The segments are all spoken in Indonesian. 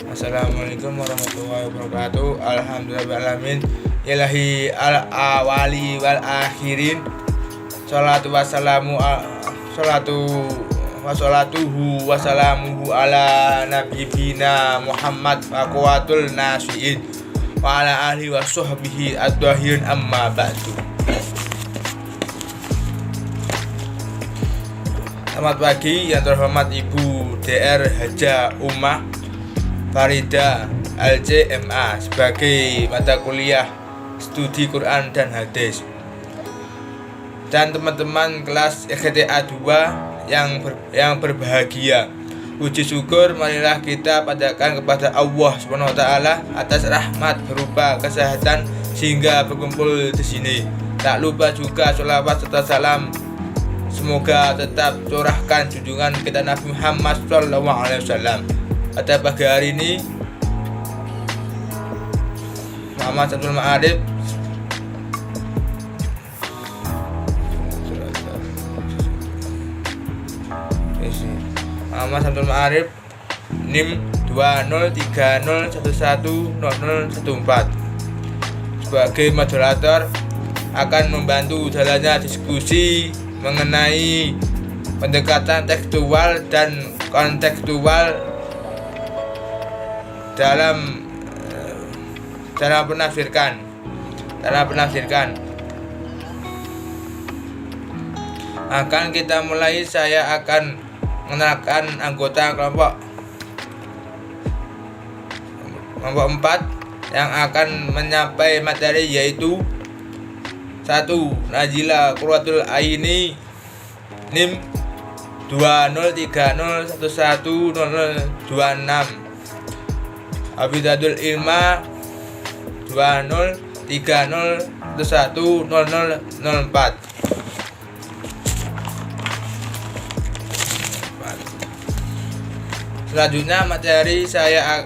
Assalamualaikum warahmatullahi wabarakatuh. Alhamdulillahirrahmanirrahim. Ilahi al-awali wal akhirin. Salatu wassalatuhu wassalamuhu ala nabiyina Muhammad wa qawatul nasiin wa ala alihi wa sahbihi ad-dahirin amma ba'du. Selamat pagi yang terhormat Ibu Dr. Haja Umah Farida LCMA sebagai mata kuliah studi Quran dan hadis, dan teman-teman kelas EGTA 2 yang berbahagia. Puji syukur marilah kita panjatkan kepada Allah SWT atas rahmat berupa kesehatan sehingga berkumpul di sini. Tak lupa juga sholawat serta salam semoga tetap curahkan junjungan kita Nabi Muhammad SAW. Pada pagi hari ini Muhammad Samsul Ma'arif NIM 2030110014 sebagai moderator akan membantu jalannya diskusi mengenai pendekatan tekstual dan kontekstual dalam penafsiran. Akan kita mulai, saya akan mengenalkan anggota kelompok 4 yang akan menyampaikan materi, yaitu 1. Najila Qurratul Aini NIM 2030110026 Abidadul Ilma 2030110004. Selanjutnya materi saya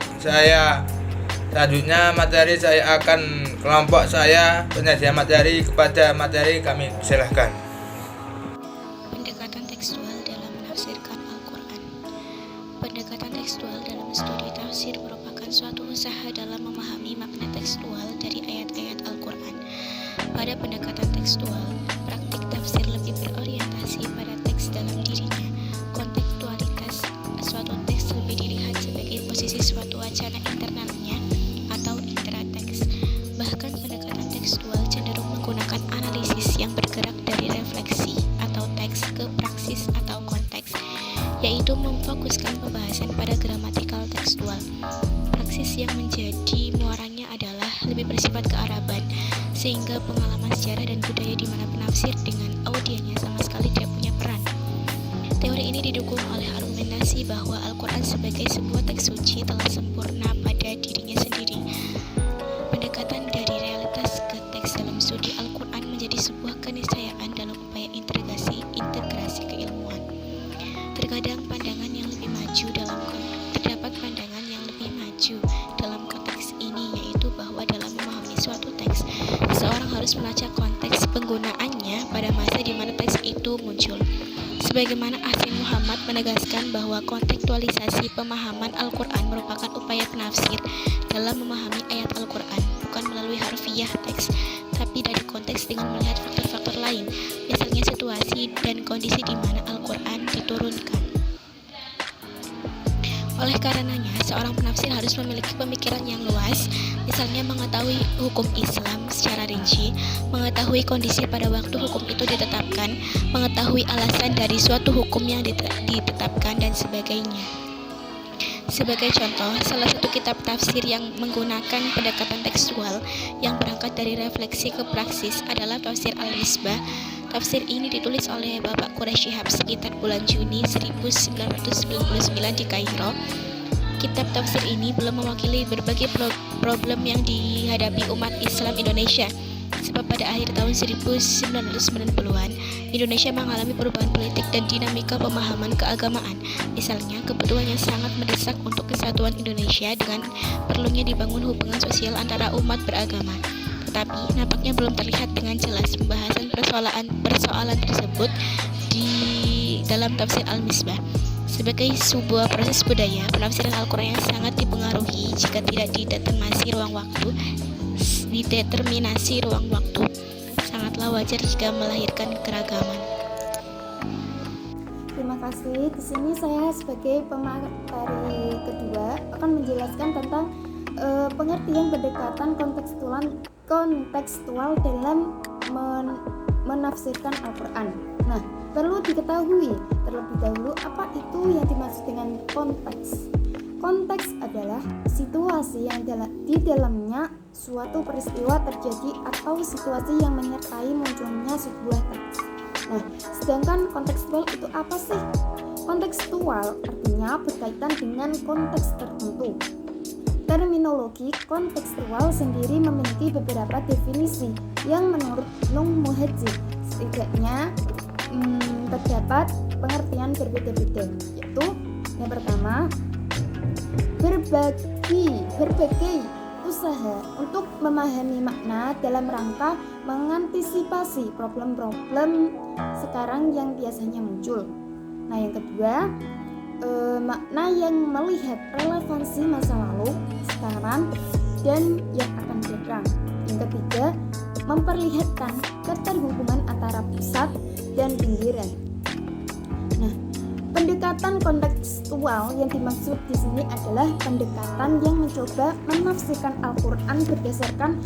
akan kelompok saya penyajian materi kepada materi kami. Silahkan. Pendekatan tekstual dalam menafsirkan Al-Quran. Pendekatan tekstual dalam studi tafsir merupakan suatu usaha dalam memahami makna tekstual dari ayat-ayat Al-Quran. Pada pendekatan tekstual, praktik tafsir lebih berorientasi pada teks dalam dirinya. Kontekstualitas suatu teks lebih dilihat sebagai posisi suatu wacana internalnya atau intrateks. Bahkan pendekatan tekstual cenderung menggunakan analisis yang bergerak dari refleksi atau teks ke praksis atau konteks, yaitu memfokuskan pembahasan pada gramatikal tekstual. Praksis yang menjadi muaranya adalah lebih bersifat kearaban, sehingga pengalaman sejarah dan budaya di mana penafsir dengan audiennya sama sekali tidak punya peran. Teori ini didukung oleh argumentasi bahwa Al-Quran sebagai sebuah teks suci telah sempurna pada dirinya sendiri. Pendekatan dari realitas ke teks dalam studi Al-Quran menjadi sebuah keniscayaan dalam upaya integrasi keilmuan. Terdapat pandangan yang lebih maju dalam konteks ini, yaitu bahwa dalam memahami suatu teks, seseorang harus melacak konteks penggunaannya pada masa di mana teks itu muncul. Sebagaimana Hasim Muhammad menegaskan bahwa kontekstualisasi pemahaman Al-Quran merupakan upaya penafsir dalam memahami ayat Al-Quran, bukan melalui harfiah teks, tapi dari konteks dengan melihat faktor-faktor lain, misalnya situasi dan kondisi di mana Al-Quran diturunkan. Oleh karenanya, seorang penafsir harus memiliki pemikiran yang luas, misalnya mengetahui hukum Islam secara rinci, mengetahui kondisi pada waktu hukum itu ditetapkan, mengetahui alasan dari suatu hukum yang ditetapkan, dan sebagainya. Sebagai contoh, salah satu kitab tafsir yang menggunakan pendekatan tekstual yang berangkat dari refleksi ke praksis adalah Tafsir Al-Misbah. Tafsir ini ditulis oleh Bapak Quraisy Shihab sekitar bulan Juni 1999 di Kairo. Kitab tafsir ini belum mewakili berbagai problem yang dihadapi umat Islam Indonesia, sebab pada akhir tahun 1990-an, Indonesia mengalami perubahan politik dan dinamika pemahaman keagamaan. Misalnya, kebutuhan yang sangat mendesak untuk kesatuan Indonesia dengan perlunya dibangun hubungan sosial antara umat beragama. Tetapi nampaknya belum terlihat dengan jelas pembahasan persoalan tersebut di dalam Tafsir Al-Misbah. Sebagai sebuah proses budaya, penafsiran Al-Quran yang sangat dipengaruhi jika tidak dideterminasi ruang waktu, sangatlah wajar jika melahirkan keragaman. Terima kasih. Di sini saya sebagai pemateri kedua akan menjelaskan tentang pengertian pendekatan kontekstual dalam menafsirkan Al-Quran. Nah, perlu diketahui terlebih dahulu apa itu yang dimaksud dengan konteks. Konteks adalah situasi yang di dalamnya suatu peristiwa terjadi atau situasi yang menyertai munculnya sebuah teks. Nah, sedangkan kontekstual itu apa sih? Kontekstual artinya berkaitan dengan konteks tertentu. Terminologi kontekstual sendiri memiliki beberapa definisi yang menurut Nung Muhajir setidaknya terdapat pengertian berbeda-beda, yaitu yang pertama, berbagai usaha untuk memahami makna dalam rangka mengantisipasi problem-problem sekarang yang biasanya muncul. Nah, yang kedua, makna yang melihat relevansi masa lalu, sekarang, dan yang akan datang. Yang ketiga, memperlihatkan keterhubungan antara pusat dan pinggiran. Nah, pendekatan kontekstual yang dimaksud di sini adalah pendekatan yang mencoba menafsirkan Al-Quran berdasarkan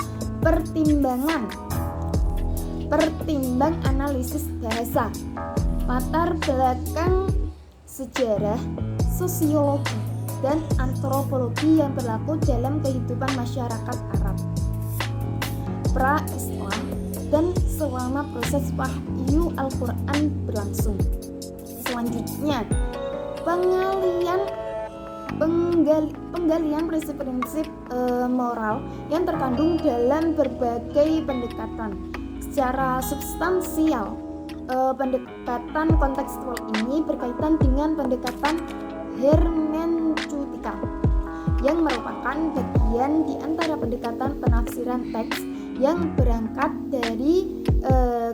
pertimbang analisis bahasa, latar belakang sejarah, sosiologi, dan antropologi yang berlaku dalam kehidupan masyarakat Arab pra-Islam dan selama proses wahyu Al-Quran berlangsung. Selanjutnya, penggalian prinsip-prinsip moral yang terkandung dalam berbagai pendekatan. Secara substansial, pendekatan kontekstual ini berkaitan dengan pendekatan hermeneutika yang merupakan bagian di antara pendekatan penafsiran teks yang berangkat dari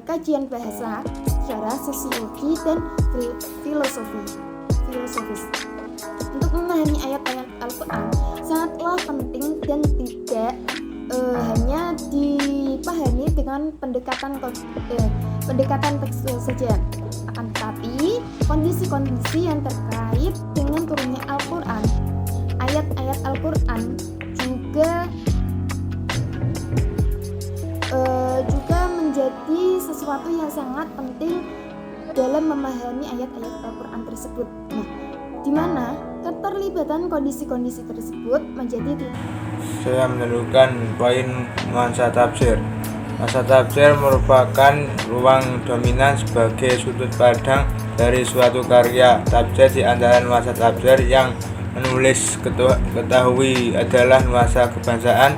kajian bahasa, sejarah, sosiologi, dan filosofis. Untuk memahami ayat-ayat Al-Quran sangatlah penting dan tidak hanya dipahami dengan pendekatan tekstual saja, akan tetapi kondisi-kondisi yang terkait dengan turunnya Al-Quran, ayat-ayat Al-Quran juga menjadi sesuatu yang sangat penting dalam memahami ayat-ayat Al-Quran tersebut. Nah, di mana keterlibatan kondisi-kondisi tersebut menjadi Saya menentukan poin nuansa tafsir. Nuansa tafsir merupakan ruang dominan sebagai sudut pandang dari suatu karya. Tafsir di antara nuansa tafsir yang menulis ketahui adalah nuansa kebangsaan,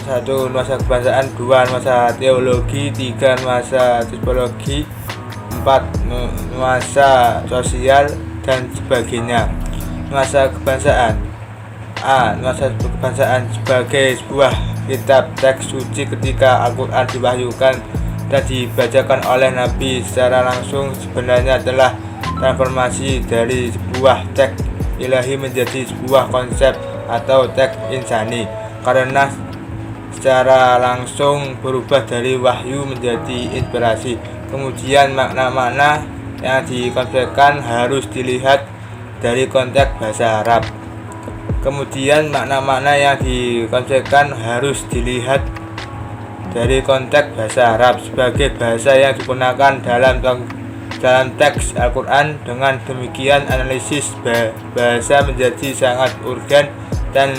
1. Nuansa kebangsaan, 2. Nuansa teologi, 3. Nuansa tipologi, 4. Nuansa sosial, dan sebagainya. Nuansa kebangsaan. A. Nuansa kebangsaan sebagai sebuah kitab teks suci ketika Al-Quran diwahyukan dan dibacakan oleh Nabi secara langsung sebenarnya telah transformasi dari sebuah teks ilahi menjadi sebuah konsep atau teks insani, karena secara langsung berubah dari wahyu menjadi inspirasi. Kemudian makna-makna yang dikonsepkan harus dilihat dari konteks bahasa Arab. Sebagai bahasa yang digunakan dalam teks Al-Quran. Dengan demikian analisis bahasa menjadi sangat urgen dan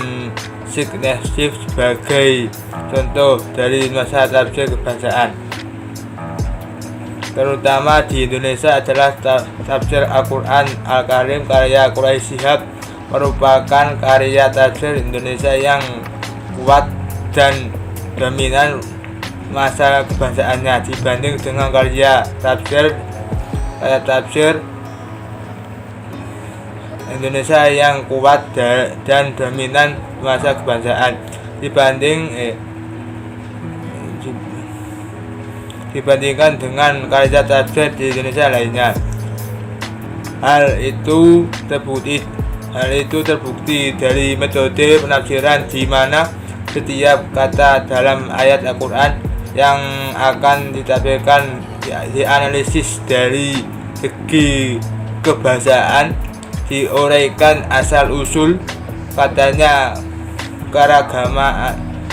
signifikan. Sebagai contoh dari nuansa tafsir kebangsaan terutama di Indonesia adalah tafsir Al-Quran Al-Karim karya Quraisy Shihab, merupakan karya tafsir Indonesia yang kuat dan dominan masa kebangsaannya dibanding dengan karya tafsir Indonesia yang kuat dan dominan masa kebangsaan dibandingkan dengan karya tafsir di Indonesia lainnya. Hal itu terbukti dari metode penafsiran di mana setiap kata dalam ayat Al-Quran yang akan ditampilkan dianalisis dari segi kebahasaan, diuraikan asal-usul katanya,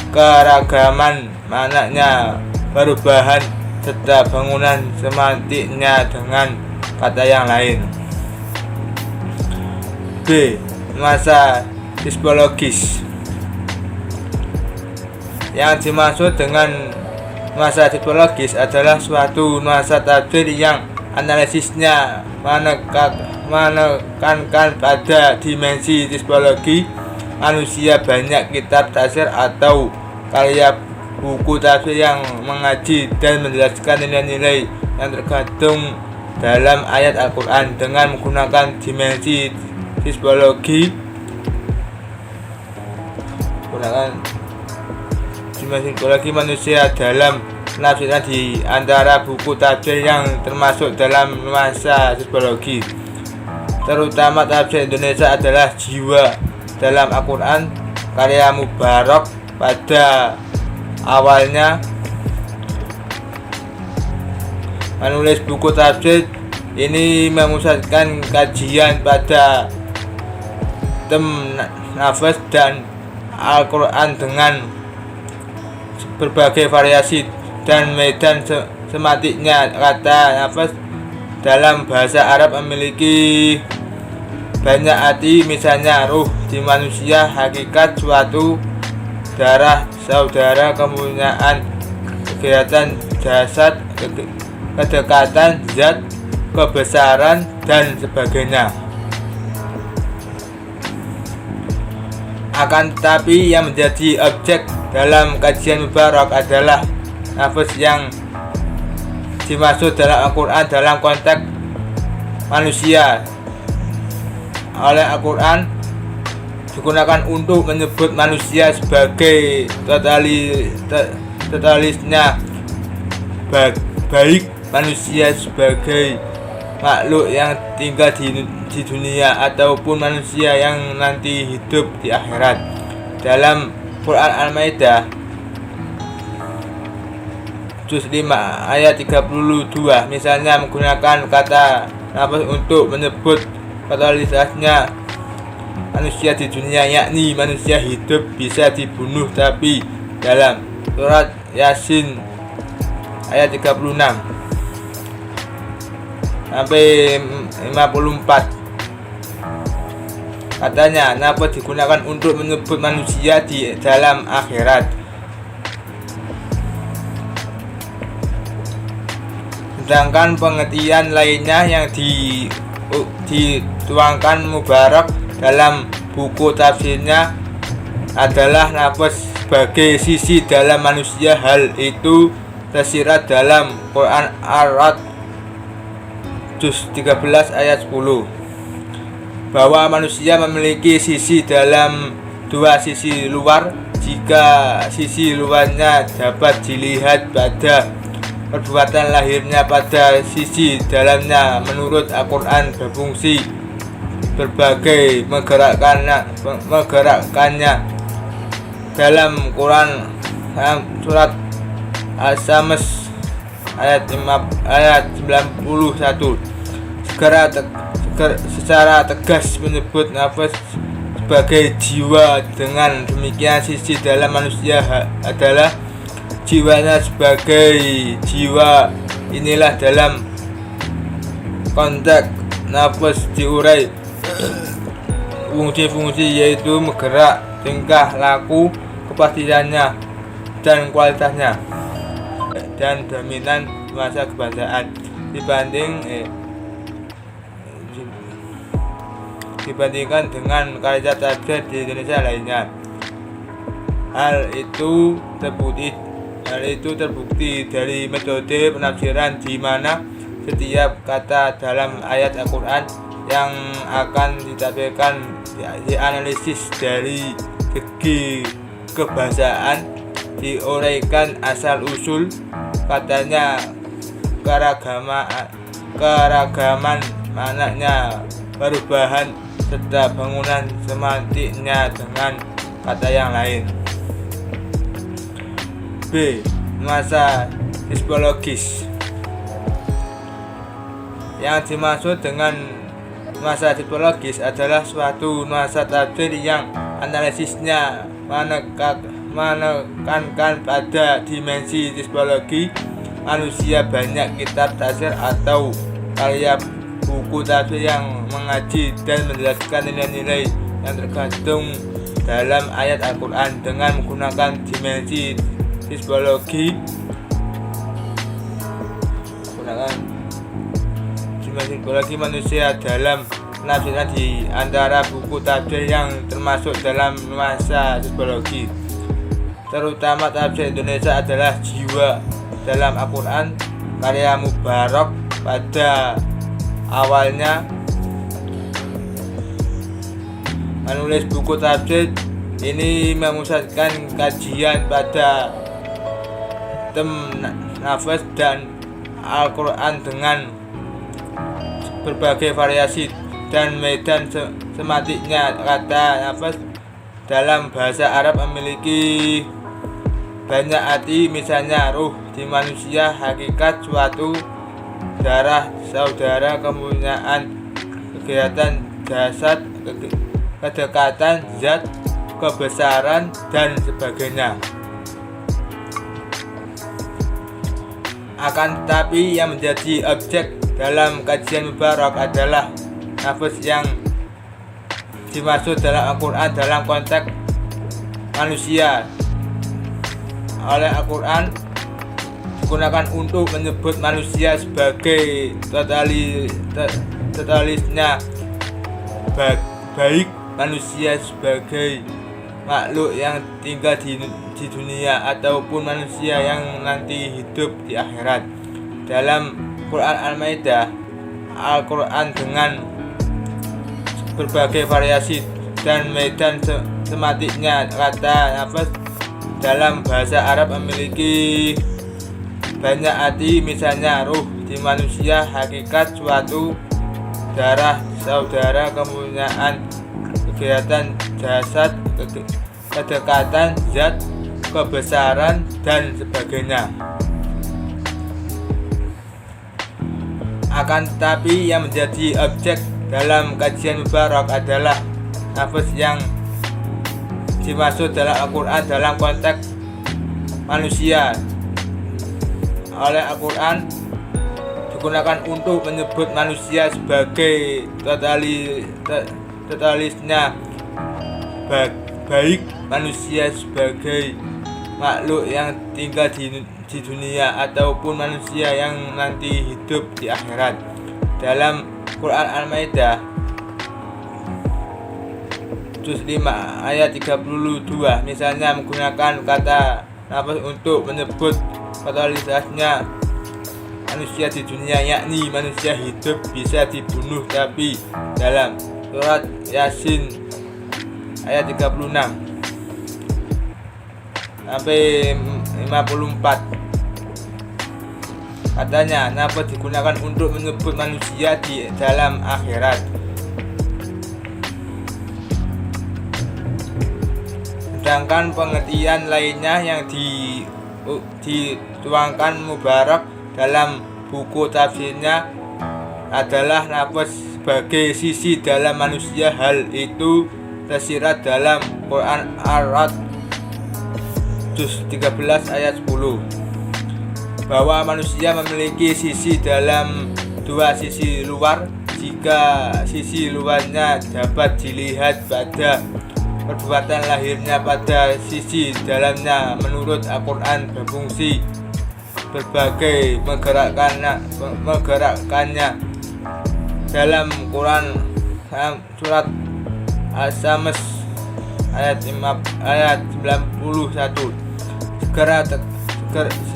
keragaman maknanya, perubahan serta bangunan semantiknya dengan kata yang lain. B. Nuansa tipologis. Yang dimaksud dengan nuansa tipologis adalah suatu nuansa tafsir yang analisisnya menekankan pada dimensi tipologi manusia. Banyak kitab tafsir atau karya buku tafsir yang mengaji dan menjelaskan nilai-nilai yang tergantung dalam ayat Al-Quran dengan menggunakan dimensi tipologi. Manusia dalam penafsiran di antara buku tafsir yang termasuk dalam nuansa tipologi, terutama tafsir Indonesia, adalah Jiwa dalam Al-Quran karya Mubarak. Pada awalnya menulis buku tafsir ini memusatkan kajian pada nafas dan Al-Quran dengan berbagai variasi dan medan semantiknya. Kata nafas dalam bahasa Arab memiliki banyak arti, misalnya ruh di manusia, hakikat suatu, darah saudara, kemuliaan, kegiatan jasad, kedekatan zat, kebesaran, dan sebagainya. Akan tetapi yang menjadi objek dalam kajian Mubarak adalah nafas yang dimaksud dalam Al-Quran dalam konteks manusia. Oleh Al-Quran digunakan untuk menyebut manusia sebagai totalisnya, baik manusia sebagai makhluk yang tinggal di dunia ataupun manusia yang nanti hidup di akhirat. Dalam Quran Al-Maidah juz 5 ayat 32 misalnya menggunakan kata nafas untuk menyebut totalitasnya manusia di dunia, yakni manusia hidup bisa dibunuh. Tapi dalam surat Yasin ayat 36 sampai 54 katanya nafas digunakan untuk menyebut manusia di dalam akhirat. Sedangkan pengertian lainnya yang dituangkan Mubarak dalam buku tafsirnya adalah nafas sebagai sisi dalam manusia. Hal itu tersirat dalam Quran Ar-Ra'd juz 13 ayat 10 bahwa manusia memiliki sisi dalam, dua sisi luar. Jika sisi luarnya dapat dilihat pada perbuatan lahirnya, pada sisi dalamnya menurut Al-Quran berfungsi berbagai menggerakkannya. Dalam Quran surat As-Sams ayat 91 secara tegas menyebut nafas sebagai jiwa. Dengan demikian sisi dalam manusia adalah jiwanya sebagai jiwa. Inilah dalam konteks nafas diurai fungsi-fungsi, yaitu menggerak, tingkah laku, kepastiannya, dan kualitasnya, dan dominan nuansa kebangsaan dibandingkan dengan karya tafsir di Indonesia lainnya. Hal itu terbukti dari metode penafsiran di mana setiap kata dalam ayat Al-Quran yang akan ditampilkan dianalisis dari segi kebahasaan, diuraikan asal-usul katanya, keragaman maknanya perubahan serta bangunan semantiknya dengan kata yang lain. B. Nuansa tipologis. Yang dimaksud dengan nuansa tipologis adalah suatu nuansa tafsir yang analisisnya menekankan pada dimensi tipologi manusia. Banyak kitab tafsir atau karya buku tafsir yang mengaji dan menjelaskan nilai-nilai yang tergantung dalam ayat Al-Quran dengan menggunakan dimensi tipologi. Tipologi manusia dalam penafsiran di antara buku tafsir yang termasuk dalam nuansa tipologi, terutama tafsir Indonesia, adalah Jiwa dalam Al-Quran karya Mubarak. Pada awalnya menulis buku tafsir ini memusatkan kajian pada nafas dan Al-Quran dengan berbagai variasi dan medan semantiknya. Kata nafas dalam bahasa Arab memiliki banyak arti, misalnya ruh di manusia, hakikat suatu, darah saudara, kepunyaan, kegiatan jasad, kedekatan zat, kebesaran, dan sebagainya. Akan tetapi yang menjadi objek dalam kajian Mubarak adalah nafas yang dimaksud dalam Al-Quran dalam konteks manusia. Oleh Al-Quran digunakan untuk menyebut manusia sebagai totalisnya, baik manusia sebagai makhluk yang tinggal di dunia ataupun manusia yang nanti hidup di akhirat. Dalam Quran Al-Maidah, Al-Quran dengan berbagai variasi dan medan semantiknya. Kata nafas dalam bahasa Arab memiliki banyak arti, misalnya ruh di manusia, hakikat suatu, darah saudara, kepunyaan, kegiatan jasad, kedekatan zat, kebesaran, dan sebagainya. Akan tetapi yang menjadi objek dalam kajian Mubarak adalah nafas yang dimaksud dalam Al-Quran dalam konteks manusia. Oleh Al-Quran digunakan untuk menyebut manusia sebagai totalisnya, baik manusia sebagai makhluk yang tinggal di dunia ataupun manusia yang nanti hidup di akhirat. Dalam Quran Al-Maidah juz 5 ayat 32 misalnya menggunakan kata nafas untuk menyebut totalitasnya manusia di dunia, yakni manusia hidup bisa dibunuh. Tapi dalam surat Yasin ayat 36 sampai 54 katanya nafas digunakan untuk menyebut manusia di dalam akhirat. Sedangkan pengertian lainnya yang dituangkan Mubarak dalam buku tafsirnya adalah nafas sebagai sisi dalam manusia. Hal itu tersirat dalam Quran Ar-Ra'd juz 13 ayat 10 bahwa manusia memiliki sisi dalam dua sisi luar. Jika sisi luarnya dapat dilihat pada perbuatan lahirnya, pada sisi dalamnya menurut Al-Quran berfungsi berbagai menggerakkannya. Dalam Quran surat As-Samс ayat 91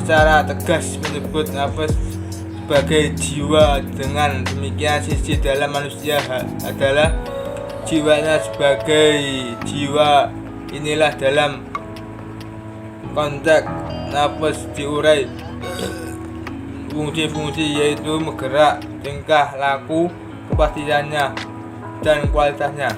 secara tegas menyebut nafas sebagai jiwa. Dengan demikian sisi dalam manusia adalah jiwanya sebagai jiwa. Inilah dalam konteks nafas diurai fungsi-fungsi, yaitu menggerak, tingkah laku, kepastiannya dan kualitasnya.